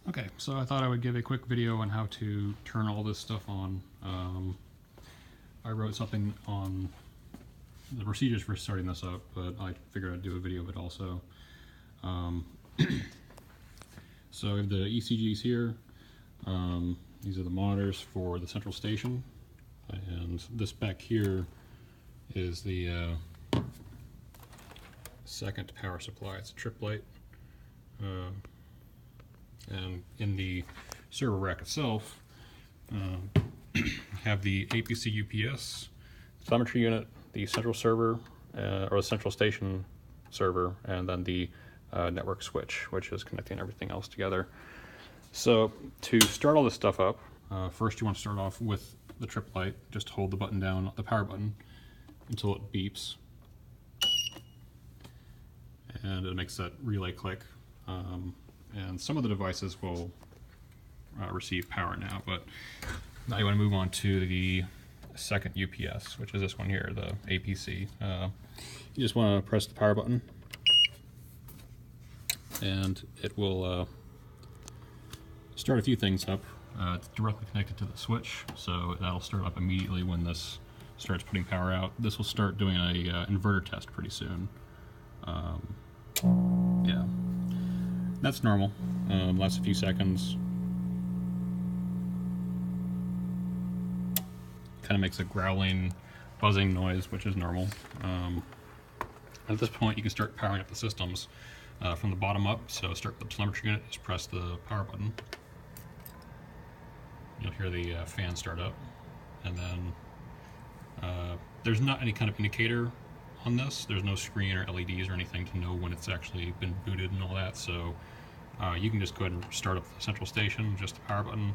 Okay, so I thought I would give a quick video on how to turn all this stuff on. I wrote something on the procedures for starting this up, but I figured I'd do a video of it also. So I have the ECGs here. These are the monitors for the central station, and this back here is the second power supply. It's a trip light. And in the server rack itself, have the APC UPS, telemetry unit, the central server, or the central station server, and then the network switch, which is connecting everything else together. So to start all this stuff up, first you want to start off with the trip light. Just hold the button down, the power button, until it beeps. And it makes that relay click. And some of the devices will receive power now, but now you want to move on to the second UPS, which is this one here, the APC. You just want to press the power button, and it will start a few things up. It's directly connected to the switch, so that'll start up immediately when this starts putting power out. This will start doing a inverter test pretty soon. Yeah. That's normal. Lasts a few seconds. Kind of makes a growling, buzzing noise, which is normal. At this point, you can start powering up the systems from the bottom up. So start with the telemetry unit, just press the power button. You'll hear the fan start up. And then there's not any kind of indicator on this. There's no screen or LEDs or anything to know when it's actually been booted and all that, so you can just go ahead and start up the central station, just the power button.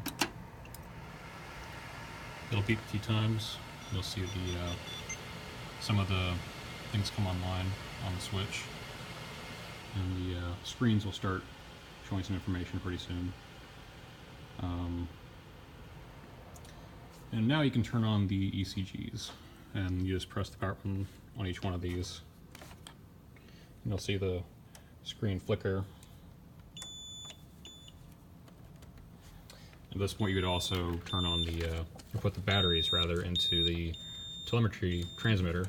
It'll beep a few times. You'll see the some of the things come online on the switch, and the screens will start showing some information pretty soon. And now you can turn on the ECGs, and you just press the power button on each one of these. And you'll see the screen flicker. At this point, you would also turn on the, or put the batteries rather, into the telemetry transmitter.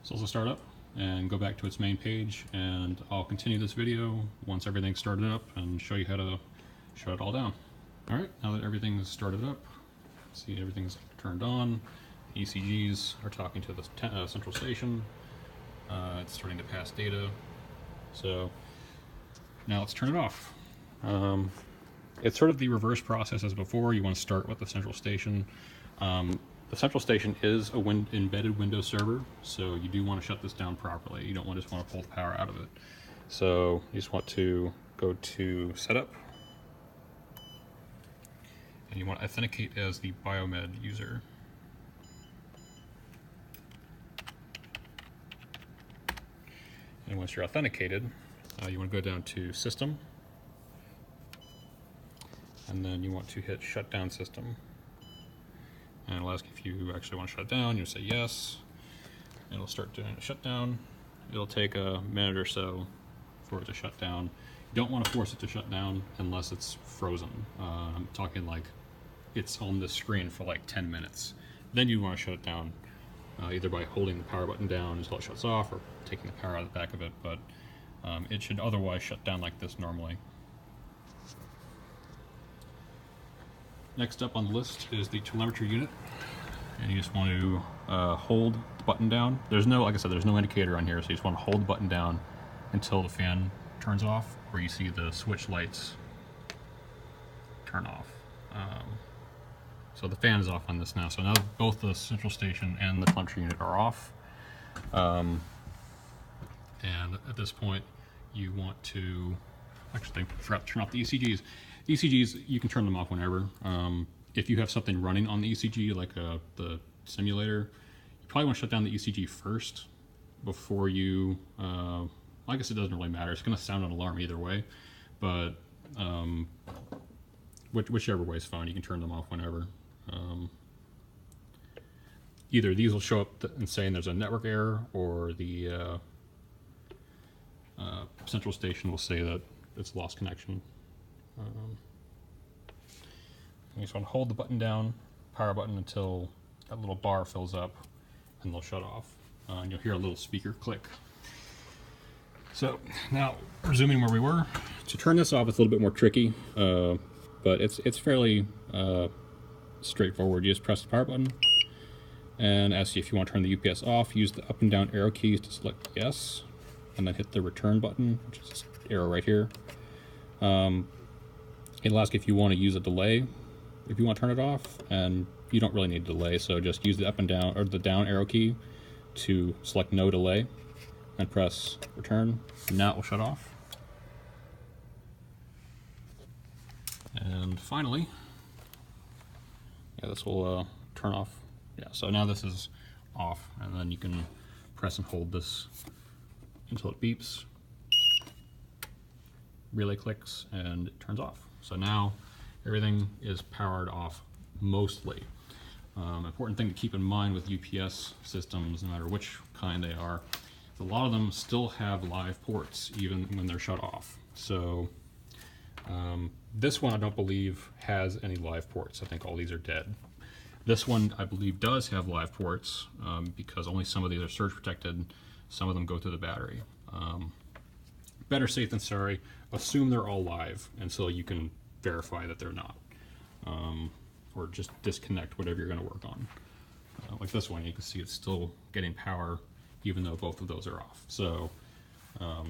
So also start up and go back to its main page, and I'll continue this video once everything's started up and show you how to shut it all down. Alright, now that everything's started up, see everything's turned on, the ECGs are talking to the central station, it's starting to pass data, so now let's turn it off. It's sort of the reverse process as before. You want to start with the central station. The central station is a embedded Windows server, so you do want to shut this down properly. You don't just want to pull the power out of it. So you just want to go to Setup, and you want to authenticate as the Biomed user. And once you're authenticated, you want to go down to System, and then you want to hit Shutdown System. And it'll ask if you actually want to shut down. You'll say yes. It'll start doing a shutdown. It'll take a minute or so for it to shut down. You don't want to force it to shut down unless it's frozen. I'm talking like it's on the screen for like 10 minutes. Then you want to shut it down, either by holding the power button down until it shuts off, or taking the power out of the back of it. But it should otherwise shut down like this normally. Next up on the list is the telemetry unit, and you just want to hold the button down. There's no, like I said, there's no indicator on here, so you just want to hold the button down until the fan turns off, or you see the switch lights turn off. So the fan is off on this now. So now both the central station and the telemetry unit are off. And at this point, you want to, actually, I forgot to turn off the ECGs. ECGs, you can turn them off whenever. If you have something running on the ECG, like the simulator, you probably want to shut down the ECG first before you, I guess it doesn't really matter. It's going to sound an alarm either way, but whichever way is fine. You can turn them off whenever. Either these will show up and saying there's a network error, or the central station will say that it's lost connection. You just want to hold the button down, power button, until that little bar fills up, and they'll shut off. And you'll hear a little speaker click. So now, resuming where we were, to turn this off, it's a little bit more tricky, but it's fairly straightforward. You just press the power button, and ask you if you want to turn the UPS off. Use the up and down arrow keys to select yes, and then hit the return button, which is this arrow right here. It'll ask if you want to use a delay if you want to turn it off, and you don't really need a delay, so just use the up and down, or the down arrow key to select no delay, and press return. Now it will shut off. And finally, this will turn off. Yeah, so now this is off, and then you can press and hold this until it beeps, relay clicks, and it turns off. So now everything is powered off mostly. Important thing to keep in mind with UPS systems, no matter which kind they are, a lot of them still have live ports even when they're shut off. So this one I don't believe has any live ports. I think all these are dead. This one I believe does have live ports because only some of these are surge protected. Some of them go through the battery. Better safe than sorry. Assume they're all live until you can verify that they're not. Or just disconnect whatever you're going to work on. Like this one, you can see it's still getting power even though both of those are off. So I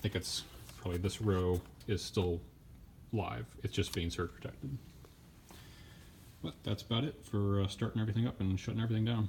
think it's probably this row is still live. It's just being surge protected. But that's about it for starting everything up and shutting everything down.